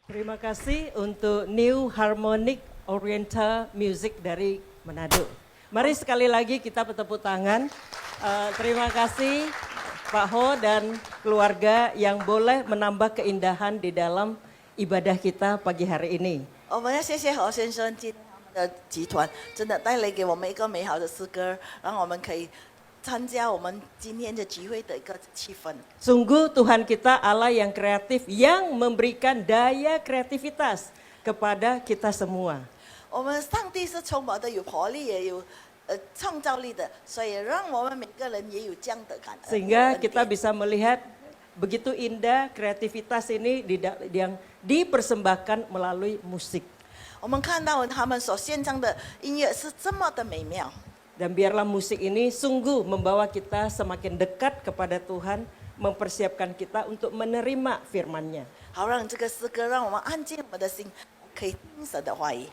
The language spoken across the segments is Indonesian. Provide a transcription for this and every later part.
Terima kasih untuk New Harmonic Oriental Music dari Manado. Mari sekali lagi kita bertepuk tangan. Terima kasih Pak Ho dan keluarga yang boleh menambah keindahan di dalam ibadah kita pagi hari ini. 我们要谢谢何先生今天他们的集团真的带来给我们一个美好的诗歌，让我们可以参加我们今天的集会的一个气氛。 Sungguh Tuhan kita Allah yang kreatif, yang memberikan daya kreativitas kepada kita semua. 我们上帝是充满的有活力，也有创造力的，所以让我们每个人也有这样的感恩。 Sehingga kita bisa melihat begitu indah kreativitas ini yang dipersembahkan melalui musik. 我们看到他们所献唱的音乐是这么的美妙。 Dan biarlah musik ini sungguh membawa kita semakin dekat kepada Tuhan, mempersiapkan kita untuk menerima firman-Nya. 好让这个诗歌让我们安静我们的心，可以听神的话语。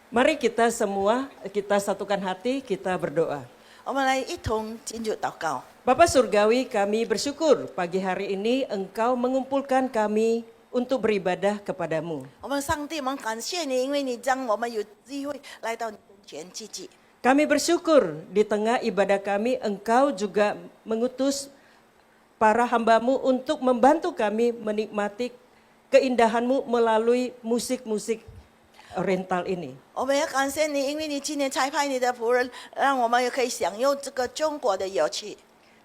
Mari kita semua, kita satukan hati, kita berdoa. 我们来一同进入祷告。 Bapa Surgawi, kami bersyukur pagi hari ini Engkau mengumpulkan kami untuk beribadah kepadamu. 我们上帝，我们感谢你，因为你让我们有机会来到你跟前聚集。 Kami bersyukur di tengah ibadah kami Engkau juga mengutus para hambamu untuk membantu kami menikmati keindahanmu melalui musik-musik oriental ini. 我们要感谢你，因为你今天差派你的仆人，让我们也可以享用这个中国的乐器。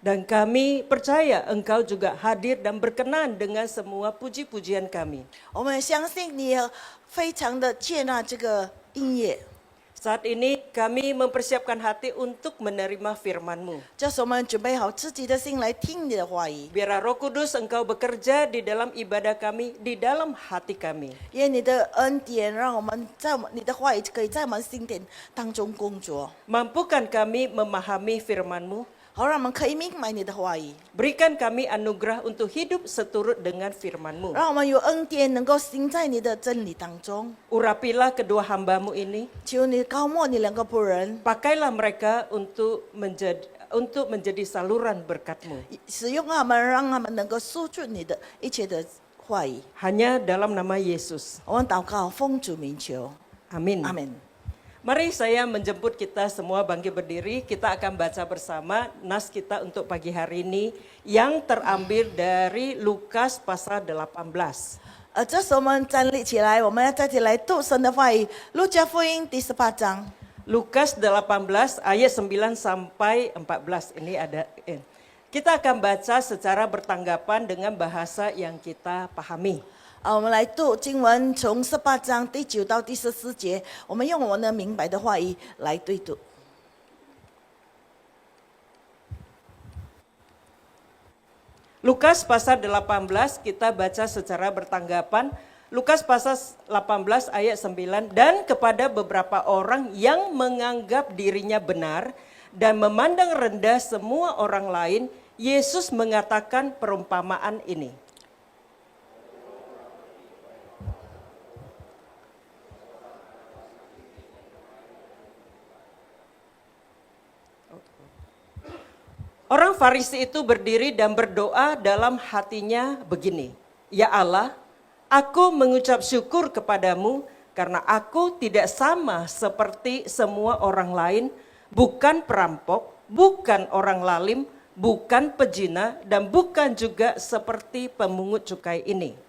Dan kami percaya Engkau juga hadir dan berkenan dengan semua puji-pujian kami. 我们也相信你也非常的接纳这个音乐。 Saat ini kami mempersiapkan hati untuk menerima firman-Mu. 这是我们准备好自己的心来听你的话语， Biarlah Roh Kudus Engkau bekerja di dalam ibadah kami, di dalam hati kami. 愿你的恩典让我们在你的话语可以在我们心田当中工作， Mampukan kami memahami firman-Mu. 好让我们可以明白你的话语， Berikan kami anugerah untuk hidup seturut dengan firman-Mu. 让我们有恩典能够行在你的真理当中。 Urapilah kedua hamba-Mu ini. 求你高莫你两个仆人， Pakailah mereka untuk menjadi saluran berkat-Mu. 使用他们，让他们能够输出你的一切的话语。 Hanya dalam nama Yesus. 我们祷告，奉主名求， Amin. 阿门。 Mari saya menjemput kita semua bangkit berdiri. Kita akan baca bersama nas kita untuk pagi hari ini yang terambil dari Lukas pasal 18. 这时我们站立起来，我们要再起来读神的话语，路加福音第18章。 Lukas 18 ayat 9 sampai 14 ini ada. Kita akan baca secara bertanggapan dengan bahasa yang kita pahami. 我们来读经文，从18章第9到第14节，我们用我们的明白的话语来对读。 Lukas pasal 18 kita baca secara bertanggapan. Lukas pasal 18 ayat 9, dan kepada beberapa orang yang menganggap dirinya benar dan memandang rendah semua orang lain, Yesus mengatakan perumpamaan ini. Orang Farisi itu berdiri dan berdoa dalam hatinya begini, "Ya Allah, aku mengucap syukur kepadamu karena aku tidak sama seperti semua orang lain, bukan perampok, bukan orang lalim, bukan pezina, dan bukan juga seperti pemungut cukai ini."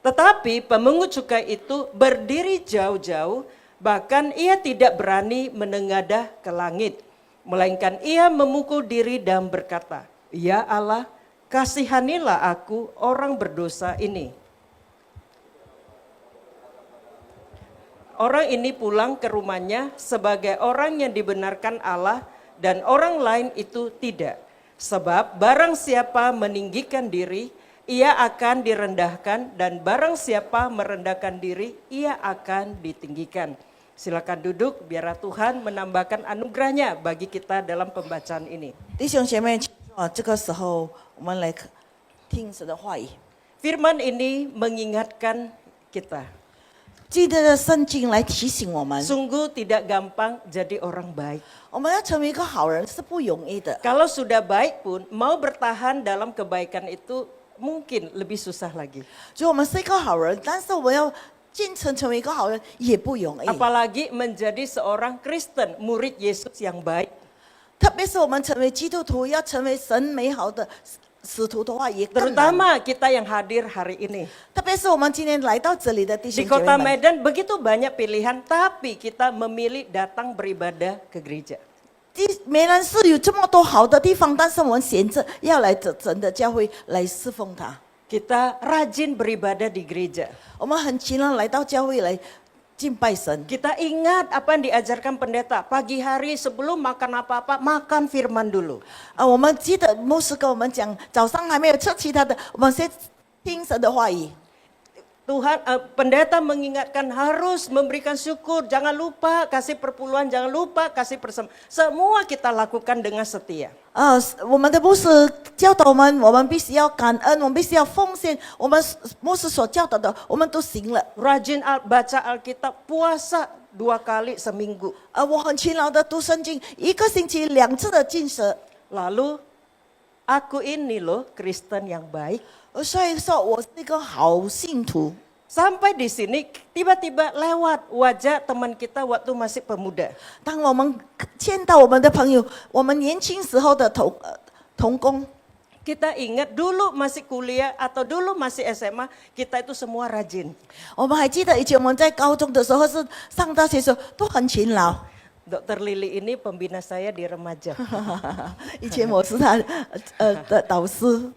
Tetapi pemungut cukai itu berdiri jauh-jauh, bahkan ia tidak berani menengadah ke langit. Melainkan ia memukul diri dan berkata, "Ya Allah, kasihanilah aku orang berdosa ini." Orang ini pulang ke rumahnya sebagai orang yang dibenarkan Allah dan orang lain itu tidak. Sebab barang siapa meninggikan diri, ia akan direndahkan, dan barang siapa merendahkan diri, ia akan ditinggikan. Silakan duduk, biar Tuhan menambahkan anugerahnya bagi kita dalam pembacaan ini. 弟兄姐妹，这个时候我们来听神的话语。 Firman ini mengingatkan kita 记得圣经来提醒我们， Sungguh tidak gampang jadi orang baik. 我们要成为一个好人是不容易的。 Kalau sudah baik pun, mau bertahan dalam kebaikan itu mungkin lebih susah lagi. 所以我们是一个好人，但是我们要进程成为一个好人也不容易。 Apalagi menjadi seorang Kristen, murid Yesus yang baik. 特别是我们成为基督徒，要成为神美好的使徒的话，也更难。 Terutama kita yang hadir hari ini. 特别是我们今天来到这里的弟 Di 兄姐 kota 妹们， Medan begitu banyak pilihan, tapi kita memilih datang beribadah ke gereja. 梅兰市有这么多好的地方，但是我们选择要来神的教会来侍奉他。 Kita rajin beribadah di gereja. 我们很勤劳来到教会来敬拜神。 Kita ingat apa yang diajarkan pendeta. Pagi hari sebelum makan apa-apa, makan firman dulu. 我们记得牧师跟我们讲，早上还没有吃其他的，我们先听神的话语。 Tuhan, pendeta mengingatkan harus memberikan syukur. Jangan lupa kasih perpuluhan, jangan lupa kasih persembahan. Semua kita lakukan dengan setia. 我们的牧师教导我们必须要感恩，我们必须要奉献。我们牧师所教导的，我们都行了。 Rajin baca Alkitab, puasa 2 kali seminggu. 我很勤劳的读圣经，一个星期2次的进食。 Lalu, aku ini loh Kristen yang baik. 所以说我是一个好信徒。 Sampai di sini tiba-tiba lewat wajah teman kita waktu masih pemuda. 当我们见到我们的朋友，我们年轻时候的同工， Kita ingat dulu masih kuliah atau dulu masih SMA, kita itu semua rajin. 我们还记得以前我们在高中的时候是上大学的时候都很勤劳。 Dokter Lili ini pembina saya di remaja. 以前我是他的导师。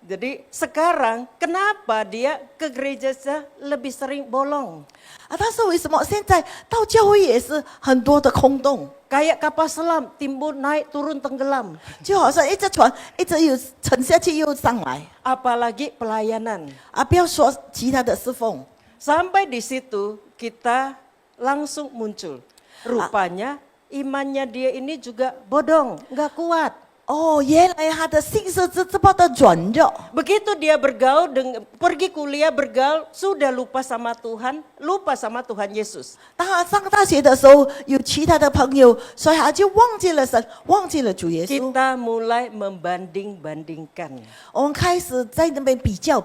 Jadi sekarang kenapa dia ke gereja lebih sering bolong? 但是为什么现在到教会也是很多的空洞？ Kayak kapal selam, timbun naik turun tenggelam. 就好像一只船一直又沉下去又上来。 Apalagi pelayanan. 不要说其他的侍奉。 Sampai di situ kita langsung muncul. Rupanya imannya dia ini juga bodong, nggak kuat. 原来他的心是这么的软弱。 Begitu dia bergaul, pergi kuliah bergaul, sudah lupa sama Tuhan, lupa sama Tuhan Yesus. 当他上大学的时候，有其他的朋友，所以他就忘记了神，忘记了主耶稣。 Kita mulai membanding-bandingkan. 我们开始在那边比较。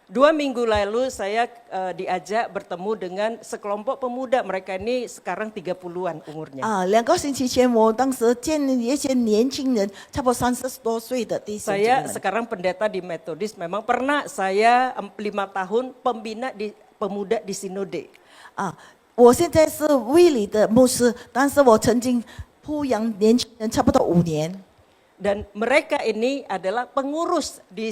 2 minggu lalu saya diajak bertemu dengan sekelompok pemuda. Mereka ini sekarang 30-an umurnya. 2个星期前，我当时见一些年轻人，差不多30多岁的弟兄姐妹 Saya 们。 sekarang pendeta di Metodis. Memang pernah saya 5 tahun pembina di pemuda di Sinode. 我现在是卫理的牧师，但是我曾经牧养年轻人差不多5年。 Dan mereka ini adalah pengurus di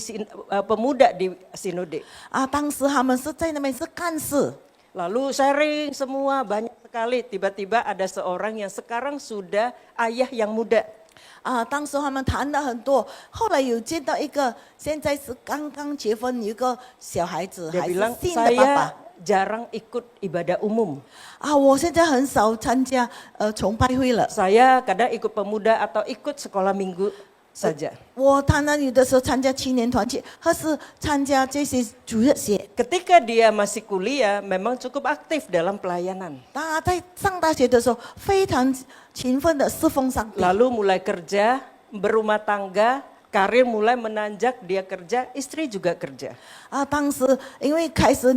pemuda di Sinode. 当时他们是在那边是干事。 Lalu sharing semua banyak sekali. Tiba-tiba ada seorang yang sekarang sudah ayah yang muda. 当时他们谈了很多，后来有见到一个现在是刚刚结婚，有一个小孩子， Dia 还是 bilang 新的爸爸 saya。 jarang ikut ibadah umum. 我现在很少参加崇拜会了。 Saya kadang ikut pemuda atau ikut sekolah minggu saja. 我常常有的时候参加青年团契，或是参加这些主日学。 Ketika dia masih kuliah, memang cukup aktif dalam pelayanan. 当他在上大学的时候，非常勤奋的侍奉上帝。 Lalu mulai kerja, berumah tangga, karir mulai menanjak, dia kerja, istri juga kerja. 当时因为开始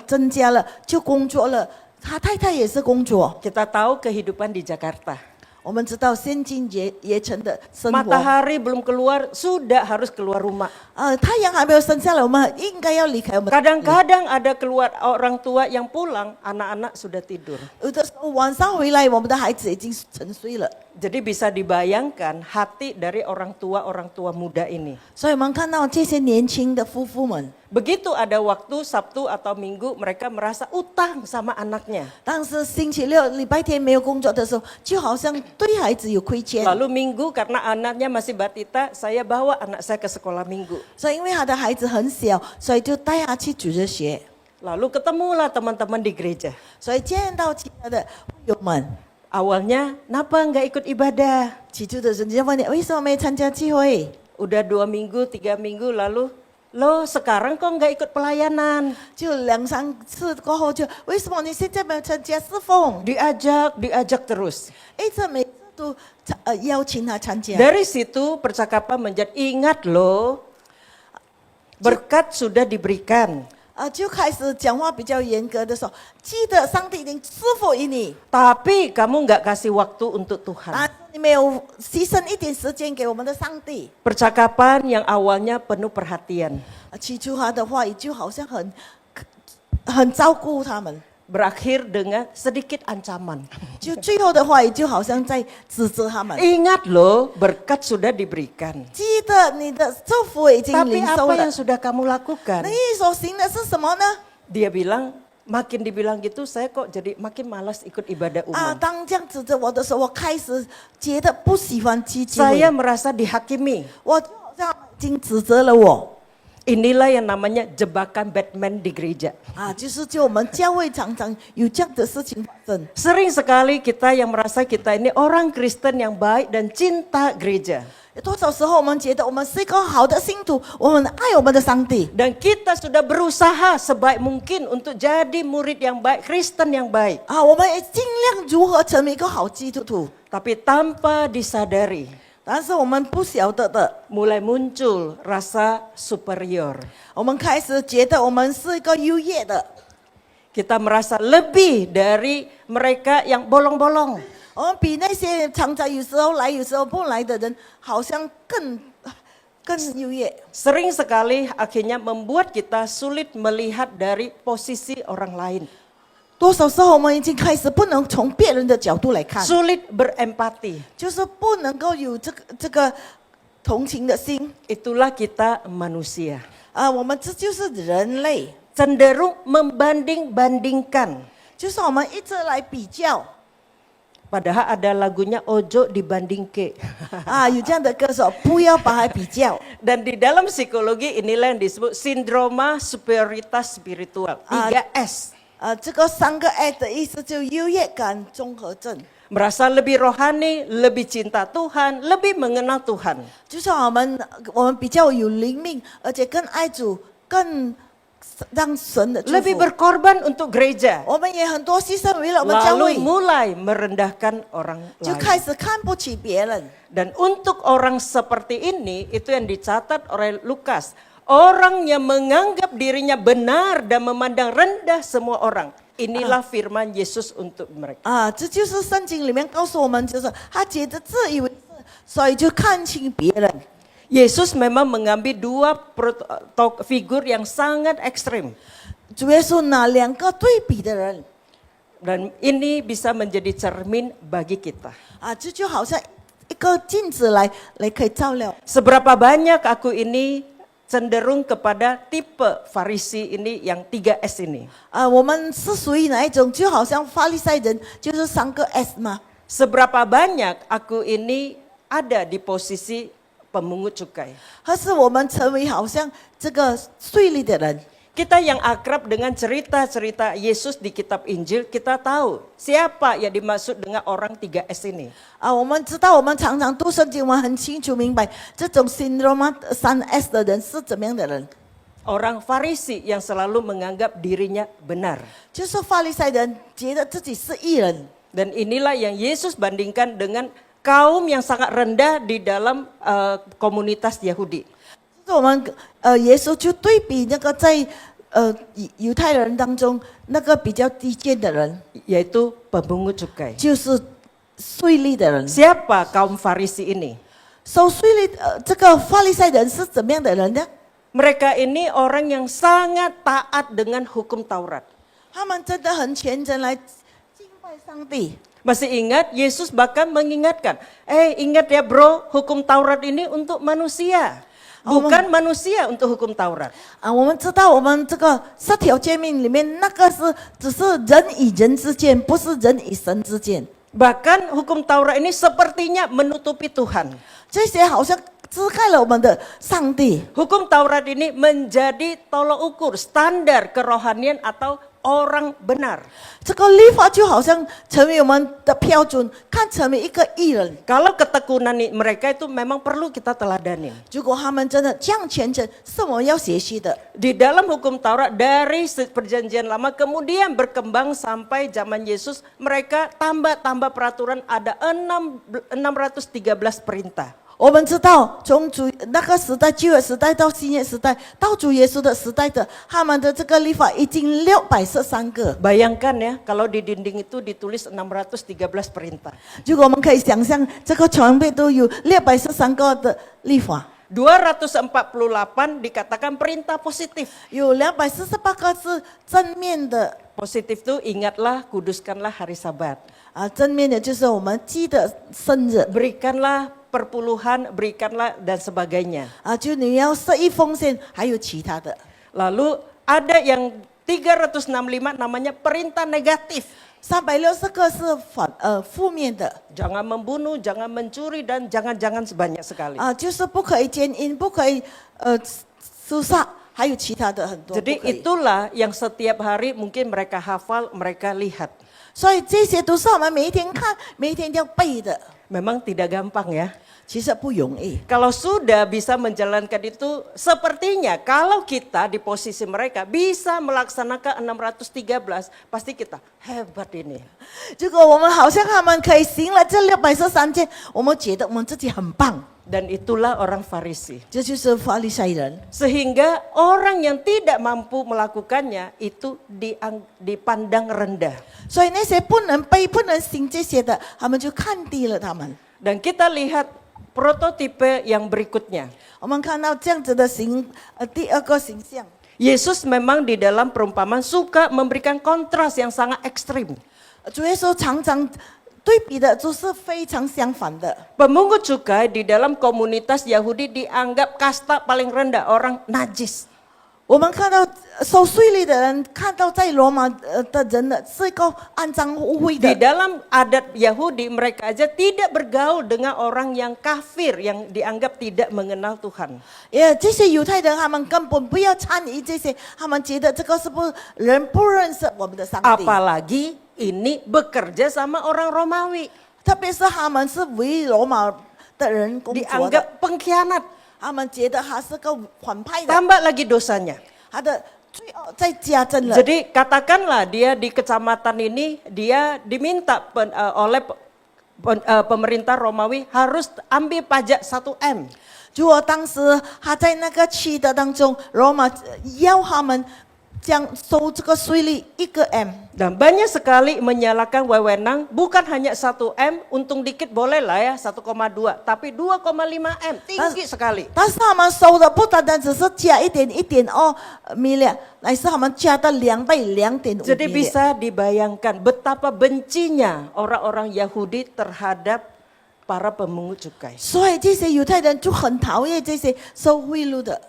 增加了，就工作了。他太太也是工作。 Kita tahu kehidupan di Jakarta. 我们知道现今耶城的生活。 Matahari belum keluar, sudah harus keluar rumah. 太阳还没有升下来，我们应该要离开我们。 Kadang-kadang ada keluar orang tua yang pulang, anak-anak sudah tidur. 有的时候晚上回来，我们的孩子已经沉睡了。 Jadi bisa dibayangkan hati dari orang tua muda ini. 所以我们看到这些年轻的夫妇们， Begitu ada waktu Sabtu atau Minggu mereka merasa utang sama anaknya. 当时星期六、礼拜天没有工作的时候，就好像对孩子有亏欠。 Lalu Minggu karena anaknya masih batita, saya bawa anak saya ke sekolah Minggu. 所以因为他的孩子很小，所以就带他去主日学。 Lalu ketemulah teman-teman di gereja. 所以见到其他的朋友们， Awalnya, kenapa nggak ikut ibadah? 起初的时候就问你为什么没参加聚会？ Udah 2 minggu, 3 minggu lalu Loh sekarang kok nggak ikut pelayanan? 就2、3次过后就，为什么你现在没有参加侍奉？ Diajak terus. 一直每次都邀请他参加。 Dari situ percakapan menjadi ingat loh, berkat sudah diberikan. 就开始讲话比较严格的时候，记得上帝已经赐福于你， Tapi kamu nggak kasih waktu untuk 但 Tuhan. 是你没有牺牲一点时间给我们的上帝。 Percakapan yang awalnya penuh perhatian, 起初他的话语就好像很照顾他们， berakhir dengan sedikit ancaman. 就最后的话语就好像在指责他们。 Ingat loh, berkat sudah diberikan. 记得你的祝福已经 Tapi 领受 apa 了 yang，sudah kamu lakukan? 那你所行的是什么呢？ Dia bilang, makin dibilang gitu, saya kok jadi makin malas ikut ibadah umum. 当这样指着我的时候，我开始觉得不喜欢去聚 Saya 会， merasa dihakimi. 我就好像已经指责了我。 Inilah yang namanya jebakan Batman di gereja. 就我们教会常常有这样的事情发生。 Sering sekali kita yang merasa kita ini orang Kristen yang baik dan cinta gereja. 多少时候我们觉得我们是一个好的信徒，我们爱我们的上帝， Dan kita sudah berusaha sebaik mungkin untuk jadi murid yang baik, Kristen yang baik. 我们也尽量如何成为一个好基督徒， Tapi tanpa disadari, 但是我们不晓得的， mulai muncul rasa superior. 我们开始觉得我们是一个优越的， Kita merasa lebih dari mereka yang bolong-bolong. 我们比那些常常有时候来有时候不来的人，好像更优越。 Sering sekali akhirnya membuat kita sulit melihat dari posisi orang lain. 多少时候我们已经开始不能从别人的角度来看， Sulit berempati. 就是不能够有这个同情的心。 Itulah kita manusia. 我们这就是人类， Cenderung membanding-bandingkan. 就是我们一直来比较。 Padahal ada lagunya Ojo dibandingke. 有这样的歌手，不要把它比较。 Dan di dalam psikologi inilah yang disebut sindroma superioritas spiritual. 3S. 这个3个 S 的意思就优越感综合症， Merasa lebih rohani, lebih cinta Tuhan, lebih mengenal Tuhan. 就是我们比较有灵命，而且更爱主，更让神的祝 Lebih 福。 berkorban untuk gereja. 我们也很多牺牲为了我们教 Lalu 会， mulai merendahkan orang 就 lain. 开始看不起别人。 Dan untuk orang seperti ini, itu yang dicatat oleh Lukas. Orang yang menganggap dirinya benar dan memandang rendah semua orang. Inilah firman Yesus untuk mereka. 这就是圣经里面告诉我们，就是他觉得自以为是，所以就看轻别人。 Yesus memang mengambil dua figur yang sangat ekstrim. 主耶稣拿2个对比的人， Dan ini bisa menjadi cermin bagi kita. 这就好像一个镜子来可以照亮。 Seberapa banyak aku ini cenderung kepada tipe Farisi ini yang 3S ini. 我们是属于哪一种？就好像法利赛人，就是3个 S 嘛。 Seberapa banyak aku ini ada di posisi pemungut cukai. 还是我们成为好像这个税吏的人？ Kita yang akrab dengan cerita-cerita Yesus di kitab Injil, kita tahu siapa yang dimaksud dengan orang 3S ini. 我们知道，我们常常读圣经，我们很清楚明白这种 syndrome 3S 的人是怎么样的人。 Orang Farisi yang selalu menganggap dirinya benar. 就是法利赛人觉得自己是义人， Dan inilah yang Yesus bandingkan dengan kaum yang sangat rendah di dalam komunitas Yahudi. 就是我们耶稣就对比那个在犹太人当中那个比较低贱的人， Yaitu pemungut cukai. 就是税吏的人。 Siapa kaum Farisi ini? 收税吏这个法利赛人是怎么样的人呢？ Mereka ini orang yang sangat taat dengan hukum Taurat. 他们真的很虔诚来敬拜上帝。 Masih ingat Yesus bahkan mengingatkan, ingat ya bro, hukum Taurat ini untuk manusia. Bukan manusia untuk hukum Taurat. 我们知道我们这个10条诫命里面，那个只是人与人之间，不是人与神之间。 Bahkan hukum Taurat ini sepertinya menutupi Tuhan. 这些好像遮盖了我们的上帝。 Hukum Taurat ini menjadi tolok ukur, standar kerohanian atau orang benar. 这个律法就好像成为我们的标准，看成为一个艺人。 Kalau ketekunan mereka itu memang perlu kita teladanin. 如果他们真的这样虔诚，是我们要学习的。 Di dalam hukum Taurat dari perjanjian lama kemudian berkembang sampai zaman Yesus, mereka tambah peraturan, ada 613 perintah. 我们知道，从主那个时代旧约时代到新约时代，到主耶稣的时代的，他们的这个律法已经613个。 Bayangkan ya, kalau di dinding itu ditulis 613 perintah. 如果我们可以想象，这个墙壁都有613个的律法， 248 dikatakan perintah positif. 有248个是正面的。 Positif itu ingatlah, kuduskanlah hari Sabat. 正面的就是我们记得生日 Berikanlah perpuluhan, berikanlah dan sebagainya. 就你要设一奉献，还有其他的。 Lalu ada yang 365 namanya perintah negatif. 360个是负面的 Jangan membunuh, jangan mencuri, dan jangan-jangan sebanyak sekali. 就是不可以奸淫，不可以厮杀，还有其他的很多。 Jadi 不可以 itulah yang setiap hari mungkin mereka hafal, mereka lihat. 所以这些都是我们每一天看、每一天要背的。 Memang tidak gampang ya. 其实不容易。 Kalau sudah bisa menjalankan itu, sepertinya kalau kita di posisi mereka bisa melaksanakan 613, pasti kita hebat ini. 如果我们好像他们可以行了这613件，我们觉得我们自己很棒。 Dan itulah orang Farisi. 这就是法利赛人。 Sehingga orang yang tidak mampu melakukannya itu dipandang rendah. 所以那些不能背、不能行这些的，他们就看低了他们。 Dan kita lihat prototipe yang berikutnya. 我们看到这样子的第二个形象。 Yesus memang di dalam perumpamaan suka memberikan kontras yang sangat ekstrim. 主耶稣常常对比的就是非常相反的。 Pemungut cukai di dalam komunitas Yahudi dianggap kasta paling rendah, orang najis. 我们看到收税吏的人，看到在罗马的人的是一个肮脏污秽 Di 的。 dalam adat Yahudi mereka aja tidak bergaul dengan orang yang kafir, yang dianggap tidak mengenal Tuhan. 这些犹太人他们根本不要参与这些，他们觉得这个是人不认识我们的上帝。 Apalagi ini bekerja sama orang Romawi. 特别是他们是为罗马的人工作的， Dianggap pengkhianat. 他们觉得他是个反派的， Tambah lagi dosanya. 他的罪恶再加增了。 Jadi katakanlah dia di kecamatan ini, dia diminta oleh pemerintah Romawi harus ambil pajak 1 M. 如果当时他在那个区的当中，罗马要他们将收这个税率1 M。 Dan banyak sekali menyalakan wewenang, bukan hanya 1 M, untung dikit boleh lah ya 1,2, tapi 2,5 M, tinggi sekali. 但是他们收的不单单只是加1.2 miliar， 乃是他们加到2倍2.5 Jadi miliar。 bisa dibayangkan betapa bencinya orang-orang Yahudi terhadap para pemungut cukai. 所以这些犹太人就很讨厌这些收贿赂的。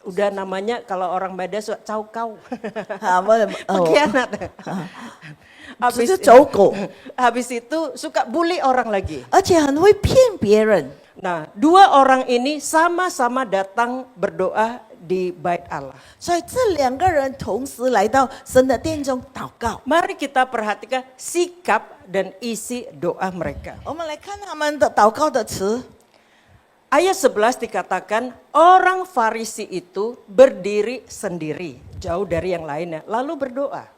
Udah namanya kalau orang Medan suka caukau. 我 Pengkhianat. 只是走狗， Habis itu suka bully orang lagi. 而且很会骗别人。 Nah, 2 orang ini sama-sama datang berdoa di Bait Allah. 所以这2个人同时来到神的殿中祷告。 Mari kita perhatikan sikap dan isi doa mereka. 我们来看他们的祷告的词。 Ayat 11 dikatakan orang Farisi itu berdiri sendiri, jauh dari yang lainnya, lalu berdoa.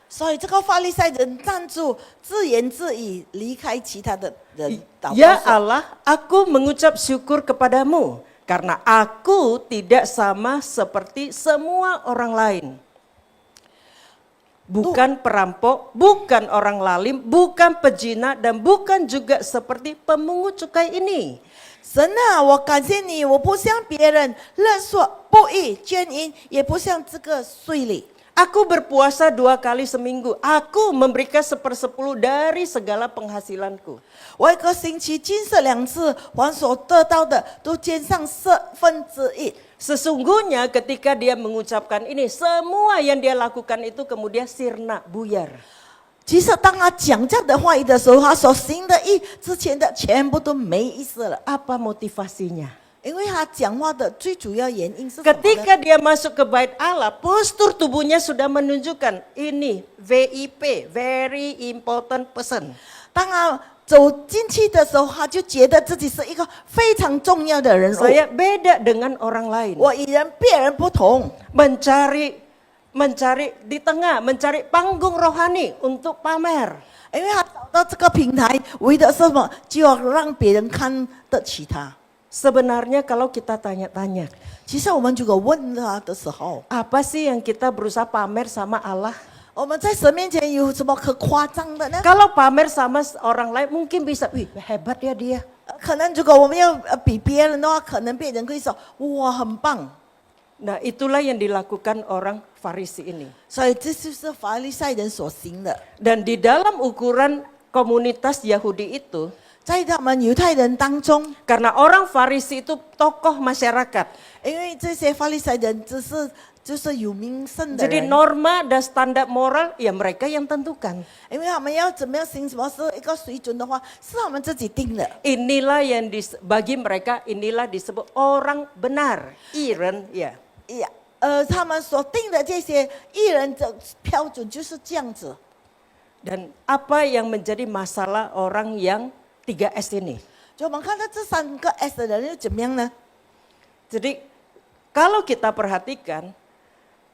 所以这个法利赛人站住，自言自语，离开其他的人祷告 Ya 说 Allah, aku mengucap syukur kepadamu karena aku tidak sama seperti semua orang lain. Bukan perampok, bukan orang lalim, bukan pezina, dan bukan juga seperti pemungut cukai ini. 神啊，我感谢你，我不像别人勒索、不义、奸淫，也不像这个税吏。 Aku berpuasa 2 kali seminggu. Aku memberikan 1/10 dari segala penghasilanku. 我1个星期禁食2次，还所得到的都捐上1/4。 Sesungguhnya ketika dia mengucapkan ini, semua yang dia lakukan itu kemudian sirna, buyar. 其实当他讲这样的话语的时候，他所行的义之前的全部都没意思了。 Apa motivasinya? 因为他讲话的最主要原因是什么呢？ Ketika dia masuk ke bait Allah, postur tubuhnya sudah menunjukkan ini VIP, very important person. 当他走进去的时候，他就觉得自己是一个非常重要的人物。 Saya beda dengan orang lain. 我与别人不同， Mencari di tengah, mencari panggung rohani untuk pamer. 因为他找到这个平台，为的是什么？就要让别人看得起他。 Sebenarnya kalau kita tanya-tanya, 其实我们如果问他的时候， apa sih yang kita berusaha pamer sama Allah? 我们在神面前有什么可夸张的呢？ Kalau pamer sama orang lain mungkin bisa, wih hebat ya dia. 可能如果我们要比别人的话，可能别人会说哇很棒。 Nah itulah yang dilakukan orang Farisi ini. 所以这就是法利赛人所行的。 Dan di dalam ukuran komunitas Yahudi itu, 在他们犹太人当中， karena orang Farisi itu tokoh masyarakat. 因为这些法利赛人就是有名声的 Jadi 人， norma dan standar moral ya mereka yang tentukan. 因为他们要怎么样行什么是一个水准的话，是他们自己定的。 Inilah yang bagi mereka inilah disebut orang benar, iren ya. 呀，他们所定的这些艺人的标准就是这样子。 Dan apa yang menjadi masalah orang yang 3S ini? 就我们看到这3个 S 的人又怎么样呢？ Jadi kalau kita perhatikan,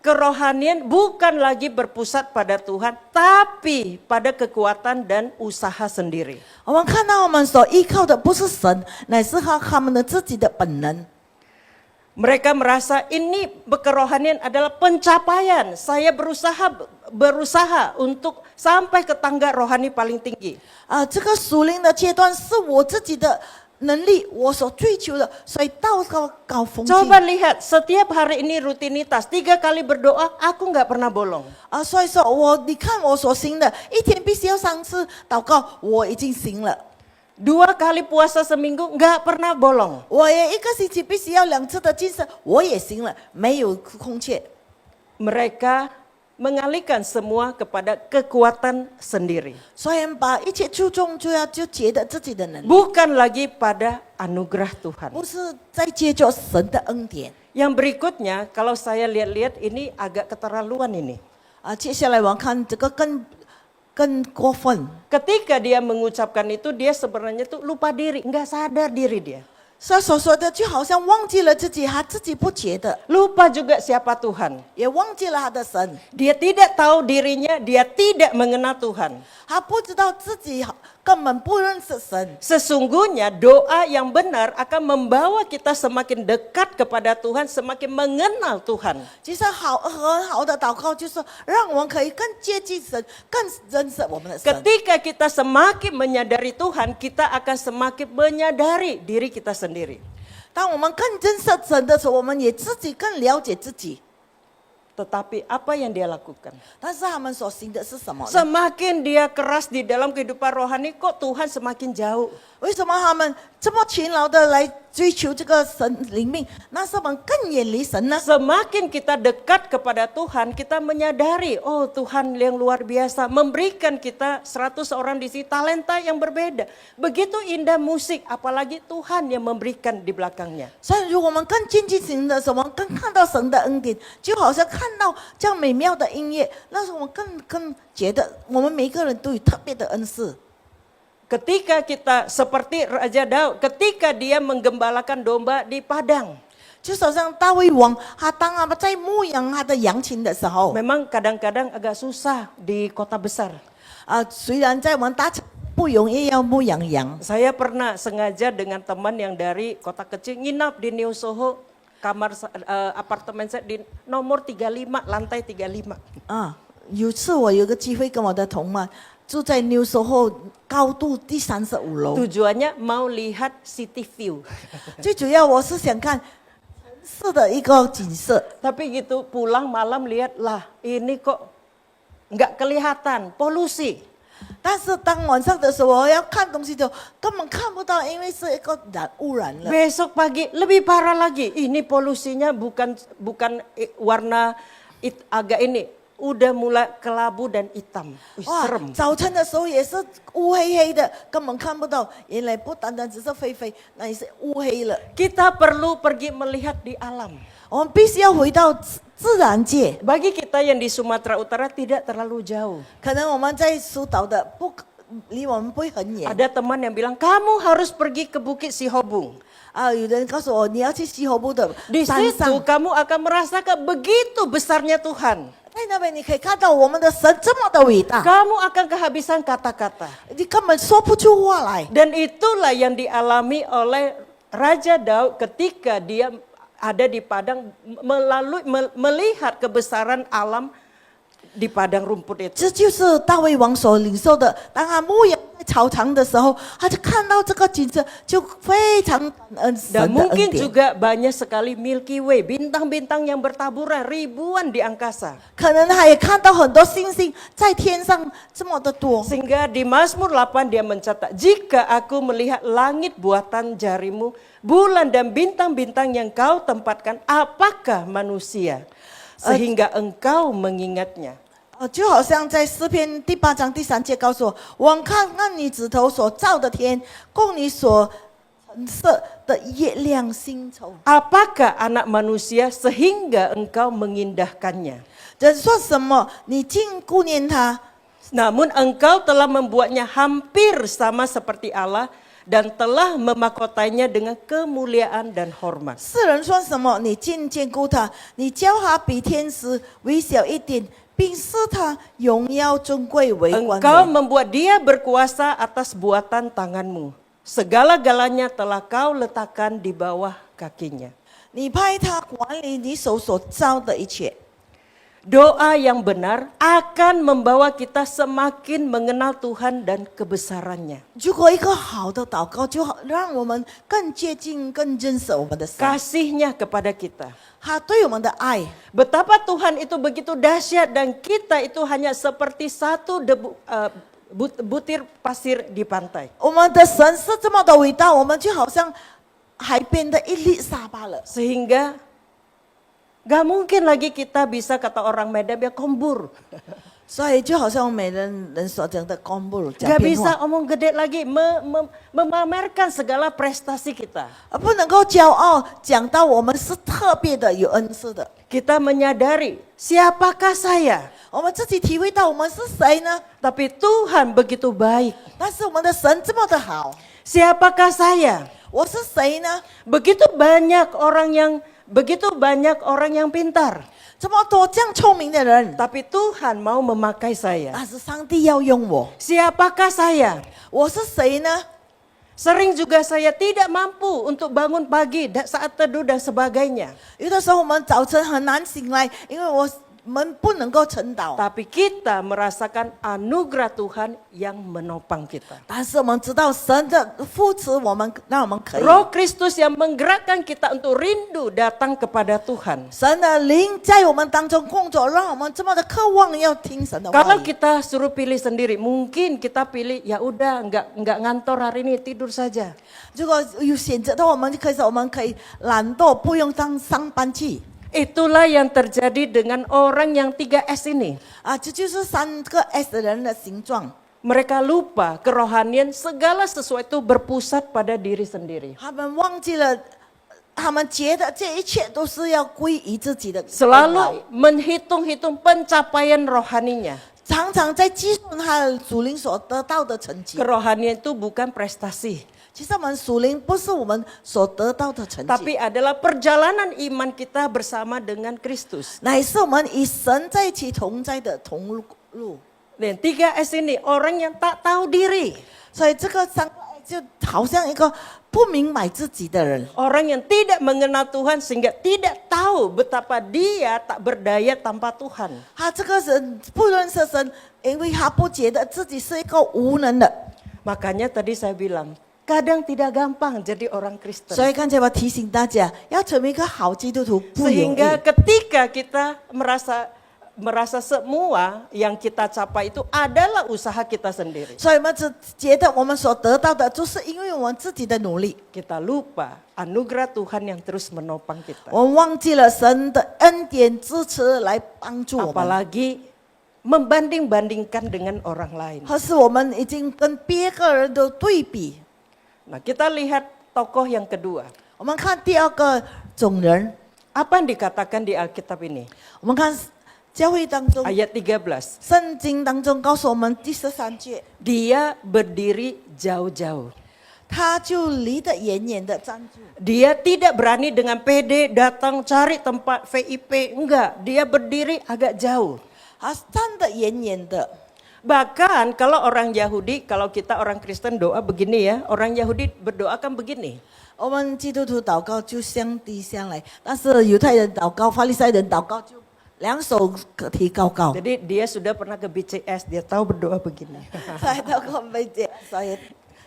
kerohanian bukan lagi berpusat pada Tuhan, tapi pada kekuatan dan usaha sendiri. 我们看到我们所依靠的不是神，乃是靠他们的自己的本能。 Mereka merasa ini kerohanian adalah pencapaian. Saya berusaha untuk sampai ke tangga rohani paling tinggi. 这个属灵的阶段是我自己的能力，我所追求的，所以到高峰期。 Coba lihat, setiap hari ini rutinitas, 3 kali berdoa, aku nggak pernah bolong. 所以说你看我所行的，一天必须要3次祷告，我已经行了。 2 kali puasa seminggu, nggak pernah bolong. 我也1个星期必须要2次的禁食，我也行了，没有空缺。 Mereka mengalihkan semua kepada kekuatan sendiri. 所以把一切注重就觉得自己的能力， Bukan lagi pada anugerah Tuhan. 不是在接着神的恩典。 Yang berikutnya, kalau saya lihat-lihat ini agak keterlaluan ini. 接下来我看这个更过分。 Ketika dia mengucapkan itu, dia sebenarnya tuh lupa diri, nggak sadar diri dia. 所说的就好像忘记了自己，他自己不觉得， Lupa juga siapa Tuhan. 也忘记了他的神， Dia tidak tahu dirinya, dia tidak mengenal Tuhan. 他不知道自己根本不认识神。 Sesungguhnya doa yang benar akan membawa kita semakin dekat kepada Tuhan, semakin mengenal Tuhan. 其实很好的祷告就是让我们可以更接近神，更认识我们的神。 Ketika kita semakin menyadari Tuhan, kita akan semakin menyadari diri kita sendiri. 当我们更认识神的时候，我们也自己更了解自己。 Tetapi apa yang dia lakukan? 但是他们所行的是什么呢？ Semakin dia keras di dalam kehidupan rohani, kok Tuhan semakin jauh. 为什么他们这么勤劳的来追求这个神灵命？那是我们更远离神呢？ Semakin kita dekat kepada Tuhan, kita menyadari, oh Tuhan yang luar biasa, memberikan kita 100 orang di sini talenta yang berbeda. Begitu indah musik, apalagi Tuhan yang memberikan di belakangnya. 所以，如果我们更亲近神的时候，我们更看到神的恩典，就好像看到这样美妙的音乐，那时候我们更觉得我们每个人都有特别的恩赐。 Ketika kita seperti Raja Daud, ketika dia menggembalakan domba di padang. 就好像大卫王，当他们在牧养他的羊群的时候， Memang kadang-kadang agak susah di kota besar. 虽然在我们大城不容易要牧养羊， Saya pernah sengaja dengan teman yang dari kota kecil nginap di New Soho, kamar apartemen saya di nomor 35, lantai 35. 有次我有个机会跟我的同伴住在 New Soho 高度第35楼， Tujuannya mau lihat city view. 最主要我是想看城市的一个景色。 Tapi gitu pulang malam lihat lah ini kok nggak kelihatan polusi. 但是当晚上的时候，我要看东西就根本看不到，因为是一个污染了。 Besok pagi lebih parah lagi. Ini polusinya bukan warna agak ini udah mulai kelabu dan hitam. Wih, 哇 serem. 早晨的时候也是乌黑黑的，根本看不到，原来不单单只是灰灰，那也是乌黑了。 Kita perlu pergi melihat di alam. 我们必须要回到自然界。 Bagi kita yang di Sumatera Utara tidak terlalu jauh. 可能我们在苏岛的离我们不会很远。 Ada teman yang bilang, kamu harus pergi ke Bukit Sihobung. 有人告诉我你要去西河部的 Di 山 situ 上， kamu akan merasakan begitu besarnya Tuhan. 在那边你可以看到我们的神这么的伟大， Kamu akan kehabisan kata-kata. 你根本说不出话来。 Dan itulah yang dialami oleh Raja Daud ketika dia ada di padang melihat kebesaran alam di padang rumput itu. 这就是大卫王所领受的。当他牧羊在草场的时候，他就看到这个景色，就非常感恩 Dan 神的 mungkin 恩典。 juga banyak sekali Milky Way, bintang-bintang yang bertaburan ribuan di angkasa. 可能他也看到很多星星在天上这么的多。 Sehingga di Mazmur 8 dia mencatat, jika aku melihat langit buatan jarimu, bulan dan bintang-bintang yang kau tempatkan, apakah manusia? Sehingga engkau mengingatnya. 就好像在诗篇第8章第3节告诉我，我看看你指头所造的天，供你所陈设的月亮星辰。 Apakah anak manusia sehingga engkau mengindahkannya? 人说什么，你竟顾念他？ Namun engkau telah membuatnya hampir sama seperti Allah dan telah memakotainya dengan kemuliaan dan hormat. 世人说什么，你竟眷顾他？你教他比天使微小一点，并使他荣耀尊贵为冠 Engkau 冕。 membuat dia berkuasa atas buatan tanganmu. Segala-galanya telah kau letakkan di bawah kakinya. 你派他管理你手所造的一切。 Doa yang benar akan membawa kita semakin mengenal Tuhan dan kebesarannya. 如果一个好的祷告，就好让我们更接近、更认识我们的神， Kasihnya kepada kita. 他对我们的爱。 Betapa Tuhan itu begitu dahsyat dan kita itu hanya seperti satu butir pasir di pantai. 我们的神是这么的伟大，我们就好像海边的一粒沙罢了。 Sehingga gak mungkin lagi kita bisa kata orang Medan ya kombur. 所以就好像美人所讲的公布讲 Gak 变 bisa 化， omong gede lagi memamerkan segala prestasi kita. 不能够骄傲讲到我们是特别的有恩赐的。 Kita menyadari siapakah saya. 我们自己体会到我们是谁呢？ Tapi Tuhan begitu baik. 但是我们的神这么的好， Siapakah saya? 我是谁呢？ Begitu banyak orang yang pintar. 这么多这样聪明的人， Tapi Tuhan mau memakai saya. 但是上帝要用我， Siapakah saya? 我是谁呢？ Sering juga saya tidak mampu untuk bangun pagi saat teduh dan sebagainya. 有的时候我们早晨很难醒来，因为我们不能够晨祷。 Tapi kita merasakan anugerah Tuhan yang menopang kita. 但是我们知道神的扶持我们，让我们可以。 Roh Kristus yang menggerakkan kita untuk rindu datang kepada Tuhan. 神的灵在我们当中工作，让我们这么的渴望要听神的话 Kalau 语。 kita suruh pilih sendiri, mungkin kita pilih ya udah nggak ngantor hari ini tidur saja. 如果有选择的话，我们可以懒惰，不用上班去。 Itulah yang terjadi dengan orang yang 3S ini. 这就是3个 S 的人的形状。 Mereka lupa kerohanian segala sesuatu berpusat pada diri sendiri. 他们忘记了，他们觉得这一切都是要归于自己的功劳， Selalu menghitung-hitung pencapaian rohaninya. 常常在计算他的属灵所得到的成绩。 Kerohanian itu bukan prestasi, 其实我们属灵不是我们所得到的成绩， tapi adalah perjalanan iman kita bersama dengan Kristus. 乃是我们与神在一起同在的同路。 Dan 3S ini orang yang tak tahu diri. 所以这个3个 S 就好像一个不明白自己的人， Orang yang tidak mengenal Tuhan sehingga tidak tahu betapa dia tak berdaya tanpa Tuhan. 他这个人不认识神，因为他不觉得自己是一个无能的。 Makanya tadi saya bilang, kadang tidak gampang jadi orang Kristen. 所以刚才我提醒大家，要成为一个好基督徒不容易。 Sehingga ketika kita merasa merasa semua yang kita capai itu adalah usaha kita sendiri. 所以我们只觉得我们所得到的，就是因为我们自己的努力， Kita lupa anugerah Tuhan yang terus menopang kita. 我们忘记了神的恩典支持来帮助我们， Apalagi membanding-bandingkan dengan orang lain. 可是我们已经跟别个人的对比。 Nah, kita lihat tokoh yang kedua. 我们看第二个种人， Apa yang dikatakan di Alkitab ini? 我们看教会当中， Ayat 13. 圣经当中告诉我们第13节， Dia berdiri jauh-jauh. 他就离得远远的站住， Dia tidak berani dengan pede datang cari tempat VIP. Enggak, dia berdiri agak jauh. 他站得远远的。 Bahkan kalau orang Yahudi, kalau kita orang Kristen doa begini ya, orang Yahudi berdoa kan begini. 我们基督徒祷告就相低下来，但是犹太人祷告、法利赛人祷告就两手提高高。 Jadi dia sudah pernah ke BCS, dia tahu berdoa begini. 来祷告没这样，所以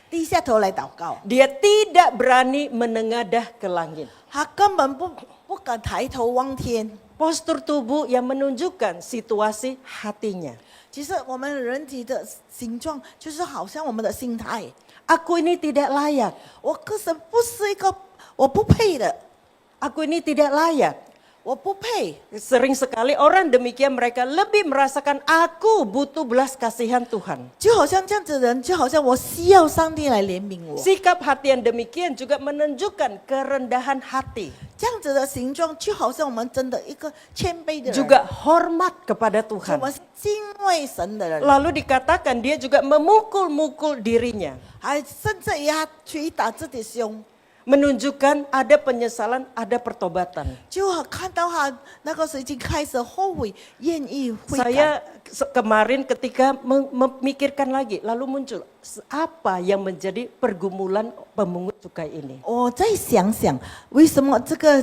低下头来祷告。 Dia tidak berani menengadah ke langit. 他根本不敢抬头望天。 Postur tubuh yang menunjukkan situasi hatinya. 其实我们人体的形状，就是好像我们的心态。 Aku ini tidak layak. 我可是不是一个，我不配的， Aku ini tidak layak. 我不配。 Sering sekali orang demikian mereka lebih merasakan aku butuh belas kasihan Tuhan. 就好像这样子的人，就好像我需要上帝来怜悯我。 Sikap hati yang demikian juga menunjukkan kerendahan hati. 这样子的形状，就好像我们真的一个谦卑的人， Juga hormat kepada 我 Tuhan. 们是敬畏神的人， Lalu dikatakan dia juga memukul-mukul dirinya. 还甚至于他捶打自己胸， Menunjukkan ada penyesalan, ada pertobatan. 就看到他那个时候已经开始后悔，愿意悔改。 Saya kemarin ketika memikirkan lagi, lalu muncul apa yang menjadi pergumulan pemungut cukai ini. 我再想想，为什么这个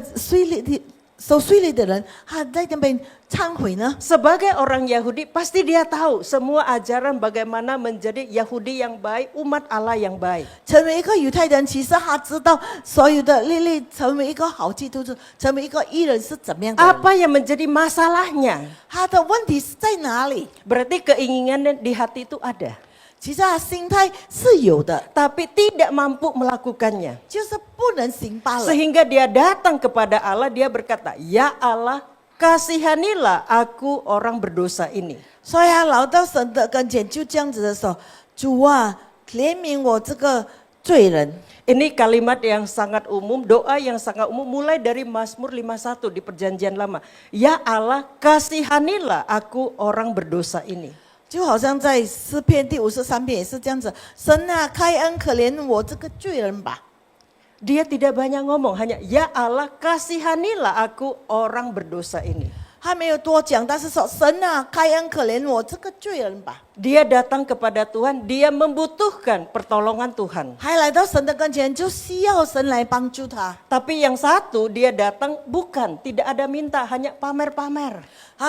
收税吏的人，他在那边忏悔呢？ Sebagai orang Yahudi, pasti dia tahu semua ajaran bagaimana menjadi Yahudi yang baik, umat Allah yang baik. 成为一个犹太人，其实他知道所有的律例，成为一个好基督徒，成为一个义人是怎么样的人。 Apa yang menjadi masalahnya? 他的问题是在哪里？ Berarti keinginan di hati itu ada, 其实他心态是有的， tapi tidak mampu melakukannya. 就是不能行罢了。 Sehingga dia datang kepada Allah, dia berkata, "Ya Allah, kasihanilah aku orang berdosa ini." 所以他来到神的跟前，就这样子的说：“主啊，怜悯我这个罪人。” Ini kalimat yang sangat umum, doa yang sangat umum mulai dari Mazmur 51 di Perjanjian Lama. Ya Allah, kasihanilah aku orang berdosa ini. 就好像在诗篇第53篇也是这样子，神啊，开恩可怜我这个罪人吧。 Dia tidak banyak ngomong, hanya ya Allah, kasihanilah aku orang berdosa ini. 他没有多讲，但是说神啊，开恩可怜我这个罪人吧。 Dia datang kepada Tuhan, dia membutuhkan pertolongan Tuhan. 还来到神的跟前，就需要神来帮助他。 Tapi yang satu, dia datang bukan, tidak ada minta, hanya pamer-pamer.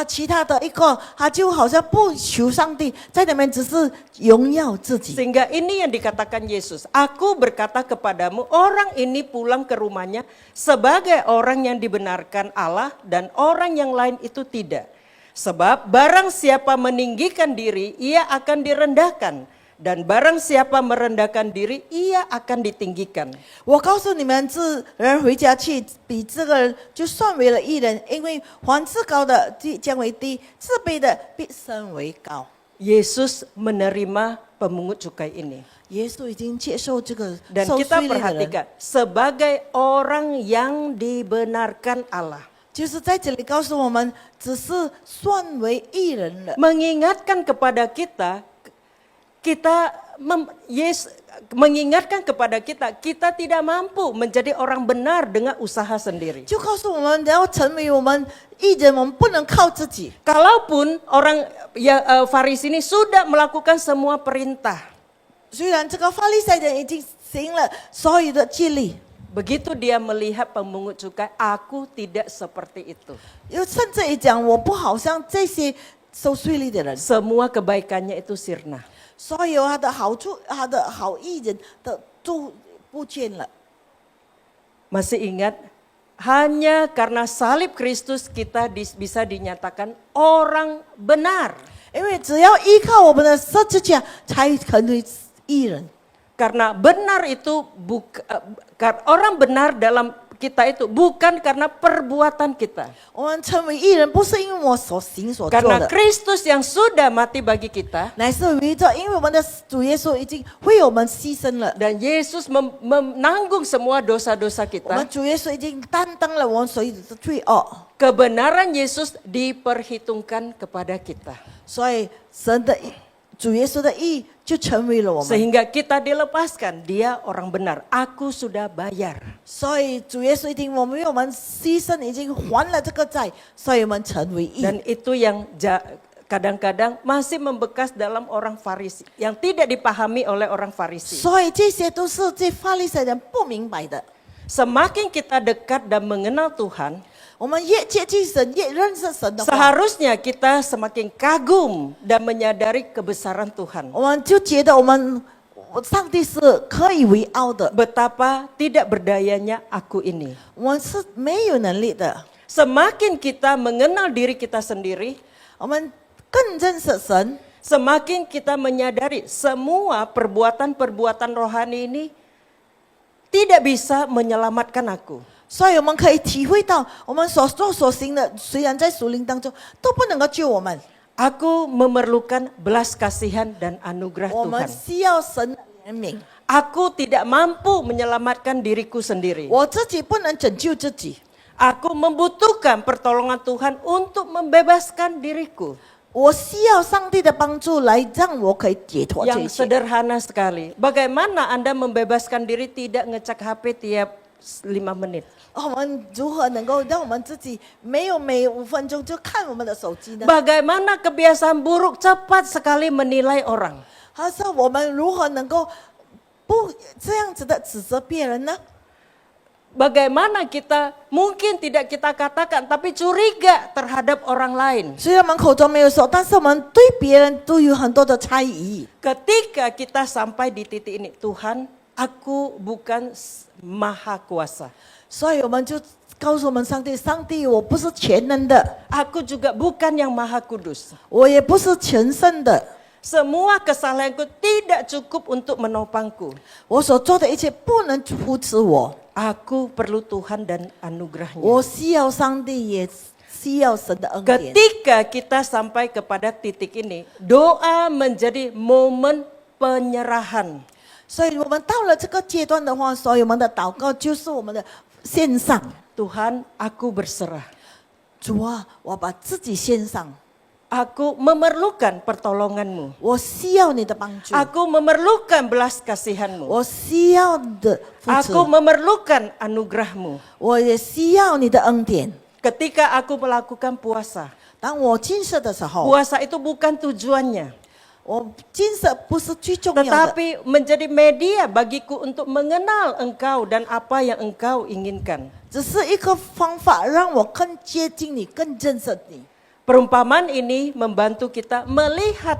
其他的一个，他就好像不求上帝，在那边只是荣耀自己。 Sehingga ini yang dikatakan Yesus, aku berkata kepadamu, orang ini pulang ke rumahnya sebagai orang yang dibenarkan Allah dan orang yang lain itu tidak. Sebab barang siapa meninggikan diri, ia akan direndahkan. Dan barang siapa merendahkan diri, ia akan ditinggikan. 我告诉你们，这人回家去，比这个人就算为了义人，因为凡自高的将为低，自卑的必升为高。 Yesus menerima pemungut cukai ini. 耶稣已经接受这个 Dan 受 kita 税吏的人， perhatikan, sebagai orang yang dibenarkan Allah. 就是在这里告诉我们，只是算为义人了。 Mengingatkan kepada kita, mengingatkan kepada kita, kita tidak mampu menjadi orang benar dengan usaha sendiri. 就告诉我们，要成为我们义人，我们不能靠自己。 Kalaupun orang Farisi ini sudah melakukan semua perintah, 虽然这个法利赛人已经行了所有的戒律， begitu dia melihat pemungut cukai, aku tidak seperti itu. 又甚至于讲，我不好像这些收税吏的人， Semua kebaikannya itu sirna. 所有他的好处，他的好义人的都不见了。 Masih ingat hanya karena salib Kristus kita bisa dinyatakan orang benar. 因为只要依靠我们的十字架，才成为义人。 Karena benar itu orang benar dalam kita itu bukan karena perbuatan kita. 我们成为义人，不是因为我所行所做 Karena 的， Kristus yang sudah mati bagi kita 乃是于这，因为我们的主耶稣已经为我们牺牲了。 dan Yesus menanggung semua dosa-dosa 我们 kita. 主耶稣已经担当了我们所有的罪恶， Kebenaran Yesus diperhitungkan kepada kita. 所以神的义主耶稣的义就成为了我们。 Sehingga kita dilepaskan, dia orang benar. Aku sudah bayar. 所以主耶稣一定我们为我们牺牲，已经还了这个债，所以我们成为义。 Dan itu yang kadang-kadang masih membekas dalam orang Farisi. Yang tidak dipahami oleh orang Farisi. 所以这些都是这法利赛人不明白的。 Semakin kita dekat dan mengenal Tuhan, 我们越接近神，越认识神的话， seharusnya kita semakin kagum dan menyadari kebesaran Tuhan. 我们就觉得上帝是可以为傲的， Betapa tidak berdayanya aku ini. 我们是没有能力的。 Semakin kita mengenal diri kita sendiri, 我们更认识神， semakin kita menyadari semua perbuatan-perbuatan rohani ini tidak bisa menyelamatkan aku. 所以我们可以体会到，我们所做所行的，虽然在属灵当中都不能够救我们， Aku memerlukan belas kasihan dan anugerah 我们 Tuhan. 需要神的怜悯。 Aku tidak mampu menyelamatkan diriku sendiri. 我自己不能拯救自己， Aku membutuhkan pertolongan Tuhan untuk membebaskan diriku. 我需要上帝的帮助来让我可以解脱这一 Yang 切。 sederhana sekali. Bagaimana Anda membebaskan diri tidak ngecek HP tiap 5 menit? 我们如何能够让我们自己没有每5分钟就看我们的手机呢？ Bagaimana kebiasaan buruk cepat sekali menilai orang? 还是我们如何能够不这样子的指责别人呢？ Bagaimana kita mungkin tidak kita katakan tapi curiga terhadap orang lain. 虽然我们口中没有说，但是我们对别人都有很多的猜疑。 Ketika kita sampai di titik ini, Tuhan, aku bukan maha kuasa. 所以我们就告诉我们上帝，上帝，我不是全能的， Aku juga bukan yang maha kudus. 我也不是全胜的， Semua kesalahanku tidak cukup untuk menopangku. 我所做的一切不能扶持我， Aku perlu Tuhan dan anugerahnya. 我需要上帝，也需要神的恩典。 Ketika kita sampai kepada titik ini, doa menjadi momen penyerahan. 所以我们到了这个阶段的话，所以我们的祷告就是我们的献上。 Tuhan, aku berserah. 主啊，我把自己献上， Aku memerlukan pertolonganmu. 我需要你的帮助， Aku memerlukan belas kasihanmu. 我需要你的扶持， Aku memerlukan anugerahmu. 我也需要你的恩典。 Ketika aku melakukan puasa, 当我进食的时候， puasa itu bukan tujuannya, 我进食不是最重要的， tetapi menjadi media bagiku untuk mengenal engkau dan apa yang engkau inginkan. 只是一个方法，让我更接近你，更认识你。 Perumpamaan ini membantu kita melihat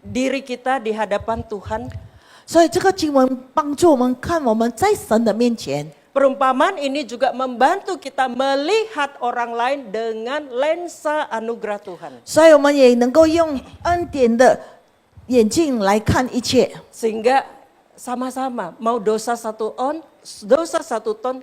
diri kita di hadapan Tuhan. 所以这个经文帮助我们看我们在神的面前。 Perumpamaan ini juga membantu kita melihat orang lain dengan lensa anugerah Tuhan. 所以我们也能够用恩典的眼镜来看一切。 Sehingga sama-sama mau dosa 1 ton,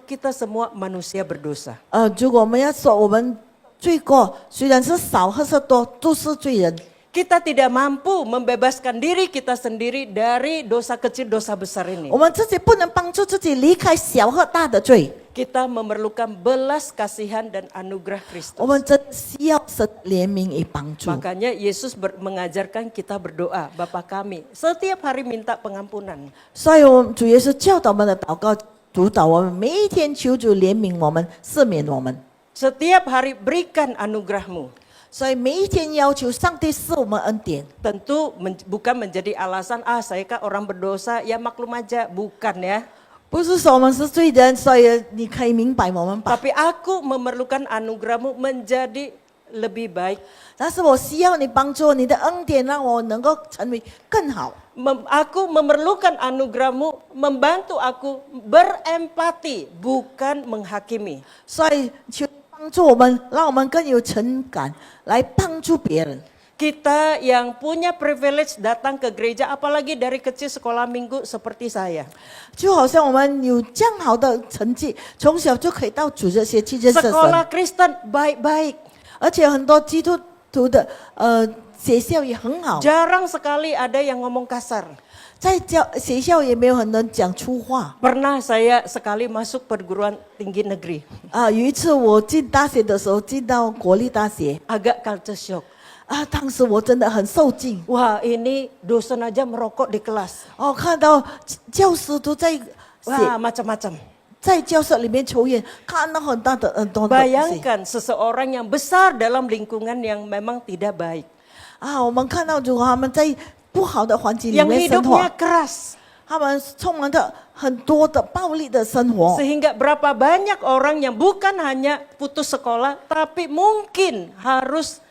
kita semua manusia berdosa. 如果我们要说我们罪过，虽然是少或是多，都是罪人。 Kita tidak mampu membebaskan diri kita sendiri dari dosa kecil, dosa besar ini. 我们自己不能帮助自己离开小和大的罪， Kita memerlukan belas kasihan dan anugerah Kristus. 我们真需要神怜悯与帮助。 Makanya Yesus mengajarkan kita berdoa, Bapa kami, setiap hari minta pengampunan. 所以我们主耶稣教导我们的祷告，主导我们每一天求主怜悯我们，赦免我们。 Setiap hari berikan anugerahmu. 所以每一天要求上帝赐我们恩典， Tentu bukan menjadi alasan, saya kan orang berdosa, ya maklum aja. Bukan ya. 不是说我们是罪人，所以你可以明白我们吧。 Tapi aku memerlukan anugerahmu menjadi lebih baik. 但是我需要你帮助，你的恩典让我能够成为更好。 Aku memerlukan anugerahmu membantu aku berempati, bukan menghakimi. 所以求你帮助我们，让我们更有情感来帮助别人。 Kita yang punya privilege datang ke gereja, apalagi dari kecil sekolah minggu seperti saya. 就好像我们有这样好的成绩，从小就可以到主日学去认识神， Sekolah Kristen baik-baik. 而且很多基督徒的学校也很好， Jarang sekali ada yang ngomong kasar. 在学校也没有很多人讲粗话。 Pernah saya sekali masuk perguruan tinggi negeri. 有一次我进大学的时候，进到国立大学， Agak culture shock. 当时我真的很受惊。 Wah, ini dosen aja merokok di kelas. 看到教师都在 Wah, macam-macam. 在教室里面抽烟，看到很多的东西。 Bayangkan seseorang yang besar dalam lingkungan yang memang tidak baik. 我们看到如果他们在不好的环境里 Yang 面生活， hidupnya keras. 他们充满着很多的暴力的生活。 Sehingga berapa banyak orang yang bukan hanya putus sekolah, tapi mungkin harus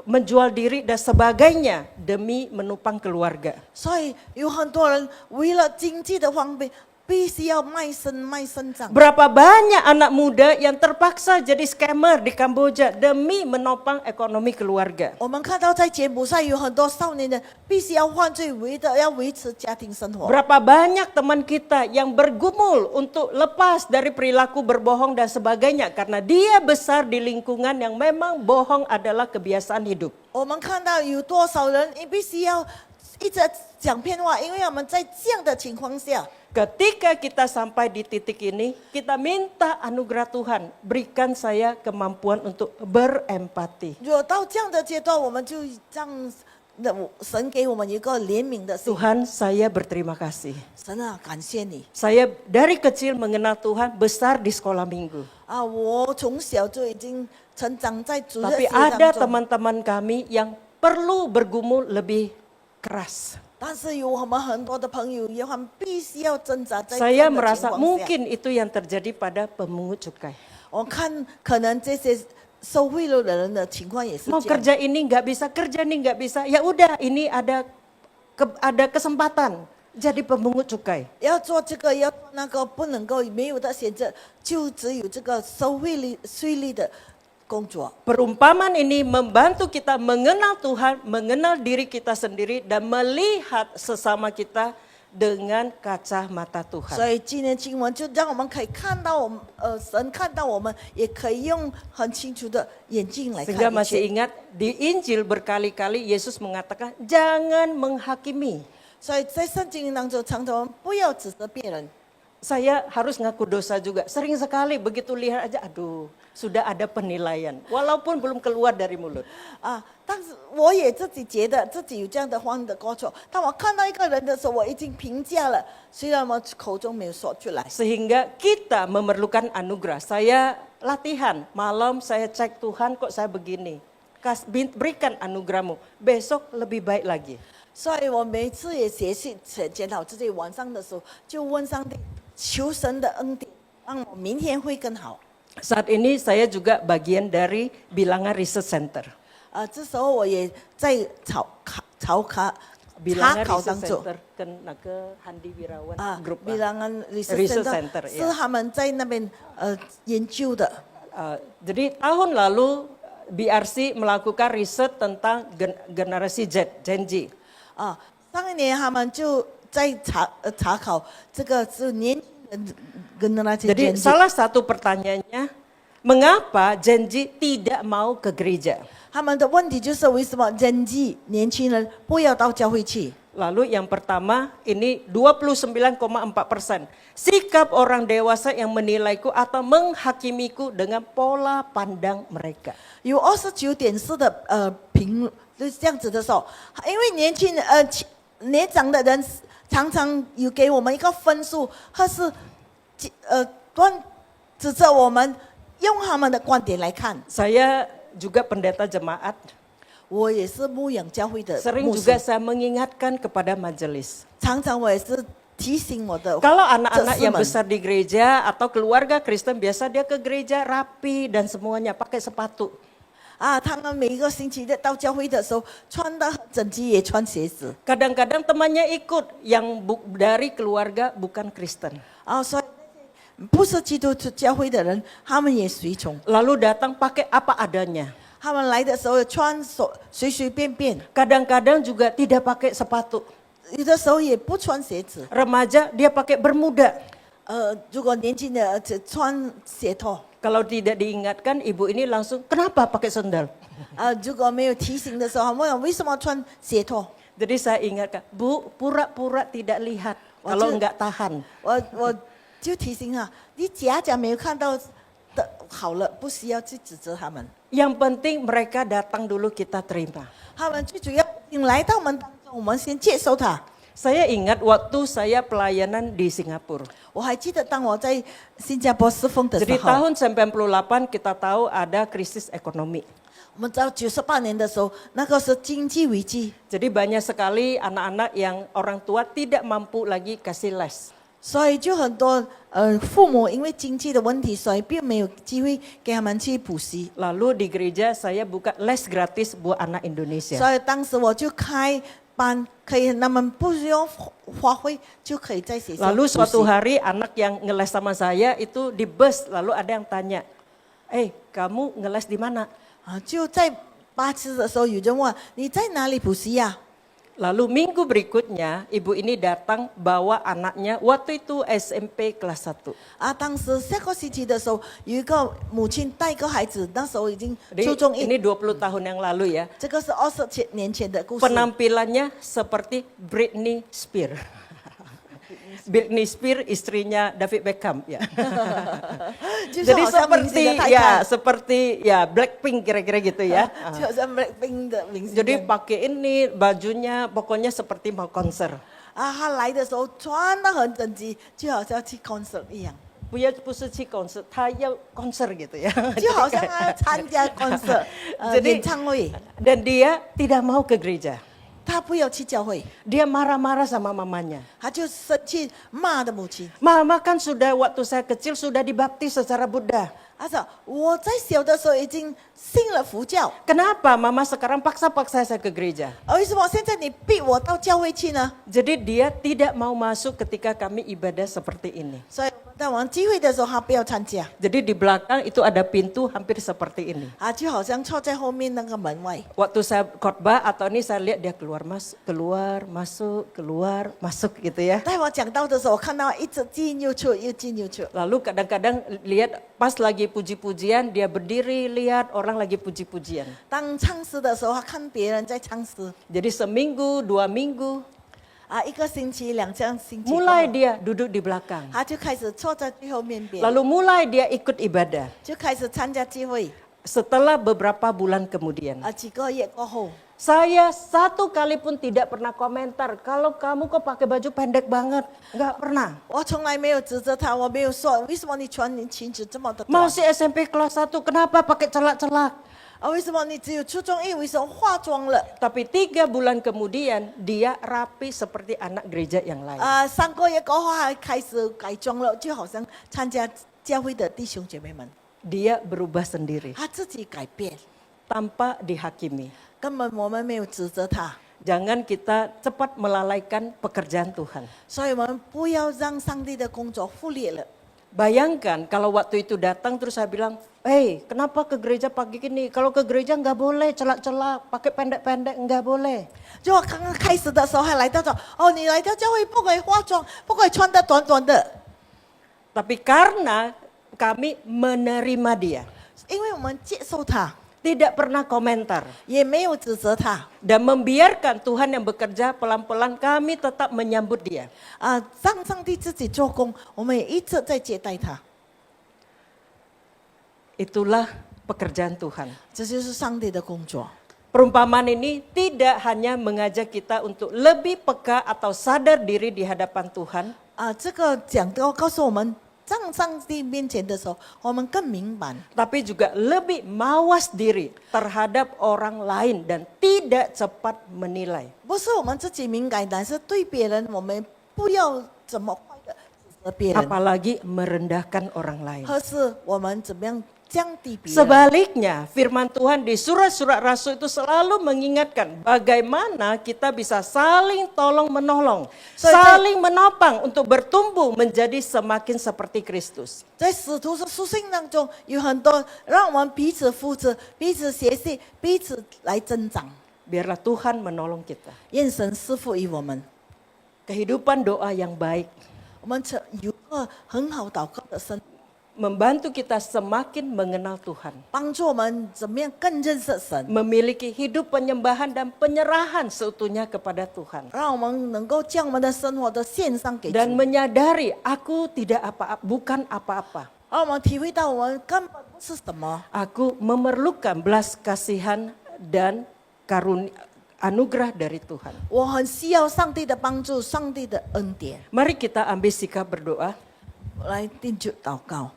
menjual diri dan sebagainya demi menopang keluarga. 所以有很多人为了经济的方面，必须要卖身葬。 Berapa banyak anak muda yang terpaksa jadi scammer di Kamboja demi menopang ekonomi keluarga. 我们看到在柬埔寨有很多少年人必须要犯罪，为了要维持家庭生活。 Berapa banyak teman kita yang bergumul untuk lepas dari perilaku berbohong dan sebagainya karena dia besar di lingkungan yang memang bohong adalah kebiasaan hidup. 我们看到有多少人必须要一直讲骗话，因为我们在这样的情况下。 Ketika kita sampai di titik ini, kita minta anugerah Tuhan, berikan saya kemampuan untuk berempati. 如果到这样的阶段，我们就让神给我们一个怜悯的心。 Tuhan, saya berterima kasih. 神啊，感谢你 Saya dari kecil mengenal Tuhan, besar di sekolah minggu. 我从小就已经成长在主日 Tapi 学 ada 当中。 teman-teman kami yang perlu bergumul lebih keras. 但是有我们很多的朋友，他们必须要挣扎在这 Saya 样的情 merasa 况下。 mungkin itu yang terjadi pada pemungut cukai. 我看可能这些收贿赂的人的情况也是 Mau 这样。 kerja ini nggak bisa, kerja ini nggak bisa. Ya udah, ini ada kesempatan jadi pemungut cukai. 要做这个，要做那个，不能够没有的选择，就只有这个收税率的工作。 Perumpamaan ini membantu kita mengenal Tuhan, mengenal diri kita sendiri, dan melihat sesama kita dengan kacamata 所 Tuhan. 以今天经文就让我们可以看到我们，神看到我们，也可以用很清楚的眼睛来 Sehingga 看一 masih 切。 ingat di Injil berkali-kali Yesus mengatakan jangan menghakimi. 所以在圣经当中，常常不要指责别人。 Saya harus ngaku dosa juga. Sering sekali begitu lihat aja, aduh, sudah ada penilaian. Walaupun belum keluar dari mulut. 但是我也自己觉得自己有这样的方的过错。当我看到一个人的时候，我已经评价了，虽然我口中没有说出来。 Sehingga kita memerlukan anugerah. Saya latihan, malam saya cek Tuhan kok saya begini. Berikan anugerahmu, besok lebih baik lagi. 所以我每次也学习检讨自己，晚上的时候就问上帝，求神的恩典，让我明天会更好。 Saat ini saya juga bagian dari Bilangan Research Center. 这时候我也在查考 Bilangan 当 Research 中 Center ke Handi Wirawan Group. bilangan Research research Center, center ya. 是他们在那边研究的。 Jadi tahun lalu BRC melakukan riset tentang generasi Z, Gen Z. 上一年他们就在查考这个是年轻人跟那些 Jadi salah satu pertanyaannya, mengapa Gen Z tidak mau ke gereja? 他们的问题就是为什么人际年轻人不要到教会去？ Lalu yang pertama ini 29,4%. Sikap orang dewasa yang menilaiku atau menghakimiku dengan pola pandang mereka. 有29.4%的评论就是这样子的说，因为年长的人常常有给我们一个分数，或是指责我们用他们的观点来看。 Saya juga pendeta jemaat. 我也是牧养教会的 Sering 牧 juga 师， saya mengingatkan kepada majelis. 常常我也是提醒我的 Kalau anak-anak 这 yang 们 besar di gereja atau keluarga Kristen biasa dia ke gereja rapi dan semuanya pakai sepatu. 他们每一个星期日到教会的时候，穿得很整齐，也穿鞋子。 Kadang-kadang temannya ikut yang dari keluarga bukan Kristen. 所以不是基督教会的人，他们也随从。 Lalu datang pakai apa adanya. 他们来的时候穿随随便便， Kadang-kadang juga tidak pakai sepatu. 有的时候也不穿鞋子。 Remaja dia pakai bermuda. 如果年轻的只穿鞋拖。 Kalau tidak diingatkan, ibu ini langsung, kenapa pakai sendal? 如果没有提醒的时候，问为什么穿鞋拖？ Jadi saya ingatkan, Bu, pura-pura tidak lihat. Kalau enggak tahan. 我就提醒他，你假假没有看到的好了，不需要去指责他们。 Yang penting mereka datang dulu kita terima. 他们最主要来到我们当中，我们先接受他。 Saya ingat waktu saya pelayanan di Singapura. 我还记得当我在新加坡侍奉的时 Jadi 候， tahun 98 kita tahu ada krisis ekonomi. 我们到98年的时候，那个是经济危机， Jadi banyak sekali anak-anak yang orang tua tidak mampu lagi kasih les. 所以就很多父母因为经济的问题，所以并没有机会给他们去补习。 Lalu di gereja saya buka les gratis buat anak Indonesia. 所以当时我就开班，可以他们不用花费就可以在学校 Lalu 补习。 suatu hari anak yang ngeles sama saya itu di bus, lalu ada yang tanya, kamu ngeles di mana? 就在巴士的时候，有人问你在哪里补习呀、 Lalu minggu berikutnya ibu ini datang bawa anaknya waktu itu SMP kelas 1. 当时下个星期的时候，有一个母亲带一个孩子，那时候已经 Jadi 初中一， ini 20 tahun yang lalu ya. 这个是20年前的故事。 Penampilannya seperti Britney Spears. Britney Spears istrinya David Beckham ya. 就是 Jadi 好像明星 seperti 的太 ya 太， seperti ya Blackpink kira-kira gitu ya. 就好像 Blackpink 的明星一 Jadi 样。 pakai ini bajunya pokoknya seperti mau konser. 他来的时候穿得很整齐，就好像去 concert 一样， 不是去konser, 他要konser gitu ya. 就好像他参加 concert Jadi 演唱会， dan dia tidak mau ke gereja. 他不要去教会， Dia marah-marah sama mamanya. 他就生气骂的母亲。 Mama kan sudah waktu saya kecil sudah dibaptis secara Buddha. 他说我在小的时候已经信了佛教， Kenapa mama sekarang paksa-paksa saya ke gereja? 为什么现在你逼我到教会去呢？ Jadi dia tidak mau masuk ketika kami ibadah seperti ini. 所以在我们聚会的时候，他不要参加， Jadi di belakang itu ada pintu hampir seperti ini. 就好像坐在后面那个门外。 Waktu saya khotbah atau ini saya lihat dia keluar masuk gitu ya. 待我讲到的时候，我看到一直进又出，又进又出。 Lalu kadang-kadang lihat pas lagi puji-pujian dia berdiri lihat orang lagi puji-pujian. 当唱诗的时候，他看别人在唱诗， Jadi seminggu, 2 minggu 一个星期、2个星期过后， mulai dia duduk di belakang. 他就开始坐在最后面边， Lalu mulai dia ikut ibadah. 就开始参加聚会。 Setelah beberapa bulan kemudian, 几个月过后， saya satu kali pun tidak pernah komentar. Kalau kamu kok pakai baju pendek banget, nggak pernah. 我从来没有指责他，我没有说为什么你穿裙子这么的短， Masih SMP kelas 1, kenapa pakai celak-celak? 为什么你只有初中一，为什么化妆了？ Tapi 3 bulan kemudian dia rapi seperti anak gereja yang lain. 3个月过后，他开始改装了，就好像参加教会的弟兄姐妹们， Dia berubah sendiri 他自己改变， tanpa dihakimi. 根本我们没有指责他， Jangan kita cepat melalaikan pekerjaan Tuhan. 所以我们不要让上帝的工作忽略了。 Bayangkan kalau waktu itu datang terus saya bilang, kenapa ke gereja pagi gini? Kalau ke gereja nggak boleh celak-celak, pakai pendek-pendek nggak boleh. 就我刚刚开始的时候，还来到说，你来到教会不可以化妆，不可以穿得短短的， Tapi karena kami menerima dia, 因为我们接受他， tidak pernah komentar 也没有指责他。 dan membiarkan Tuhan yang bekerja pelan-pelan kami tetap menyambut dia. 让上帝自己做工，我们也一直在接待他。 Itulah pekerjaan Tuhan. 这就是上帝的工作。 Perumpamaan ini tidak hanya mengajak kita untuk lebih peka atau sadar diri di hadapan Tuhan, 这个讲到告诉我们，在上帝面前的时候，我们更明白， tapi juga lebih mawas diri terhadap orang lain dan tidak cepat menilai. 不是我们自己敏感，但是对别人，我们不要怎么坏的指责别人， Apalagi merendahkan orang lain. 或是我们怎么样降低别人。 Sebaliknya, firman Tuhan di surat-surat rasul itu selalu mengingatkan bagaimana kita bisa saling tolong menolong, So, saling menopang untuk bertumbuh menjadi semakin seperti Kristus. 在使徒的书信当中，有很多让我们彼此扶持、彼此协系、彼此来增长。 Biarlah Tuhan menolong kita. 愿神赐福于我们， Kehidupan doa yang baik 我们有个很好祷告的生， membantu kita semakin mengenal Tuhan, 帮助我们怎么样更认识神， memiliki hidup penyembahan dan penyerahan seutuhnya kepada Tuhan. 让我们能够将我们的生活都献上给主， Dan menyadari aku tidak apa-apa, bukan apa-apa. 让我们体会到我们根本不是什么， Aku memerlukan belas kasihan dan karunia anugerah dari Tuhan. 我很需要上帝的帮助、上帝的恩典。 Mari kita ambil sikap berdoa. 来定就祷告，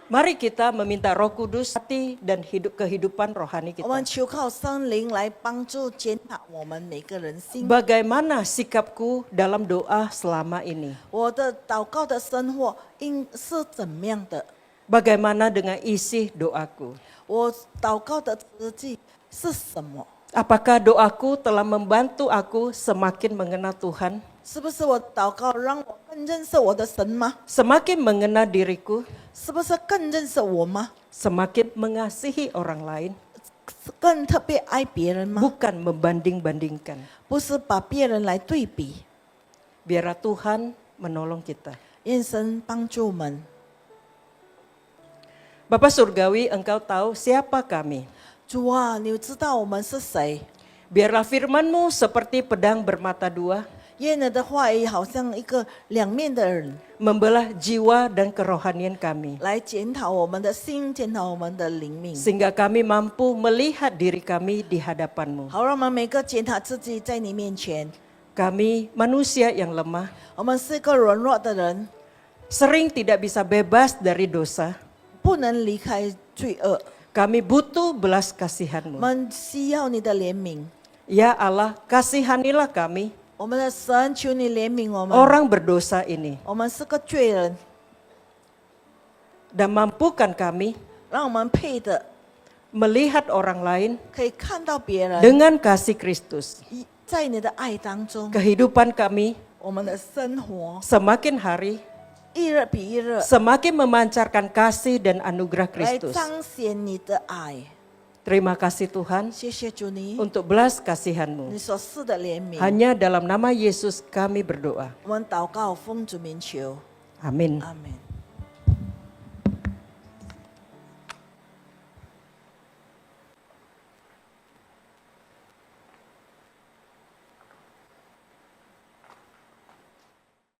Mari kita meminta Roh Kudus hati dan kehidupan rohani 我们 kita. 求靠圣灵来帮助检讨我们每个人心。 Bagaimana sikapku dalam doa selama ini? 我的祷告的生活应是怎么样的？ Bagaimana dengan isi doaku? 我祷告的实际是什么？ Apakah doaku telah membantu aku semakin mengenal Tuhan, 是不是我祷告让我更认识我的神吗？ semakin mengenal diriku, 是不是更认识我吗？ semakin mengasihi orang lain, 更特别爱别人吗？ bukan membanding-bandingkan. 不是把别人来对比。 Biarlah Tuhan menolong kita. 愿神帮助我们。 Bapa Surgawi, Engkau tahu siapa kami. 主啊，你知道我们是谁？ Biarlah firman-Mu seperti pedang bermata dua, 愿你的话语好像一个两面的人， membelah jiwa dan kerohanian kami, 来检讨我们的心，检讨我们的灵命， sehingga kami mampu melihat diri kami di hadapan-Mu. 好让我们每个检讨自己在你面前。 Kami manusia yang lemah, 我们是一个软弱的人， sering tidak bisa bebas dari dosa. 不能离开罪恶。 Kami butuh belas 我 kasihan-Mu. 们需要你的怜悯， Ya Allah, kasihanilah kami, 我们的神，求你怜悯我们。 orang berdosa ini, 我们是个罪人， dan mampukan kami 让我们配的 melihat orang lain 可以看到别人， dengan kasih Kristus. 在你的爱当中， Kehidupan kami 我们的生活 semakin hari 一日比一日 semakin memancarkan kasih dan anugerah 来 Kristus. 彰显你的爱。 Terima kasih Tuhan 谢谢主你， untuk belas 你 kasihan-Mu. 所赐的怜悯。 Hanya dalam nama Yesus kami berdoa. 我们祷告，奉主名求， Amin. 阿门。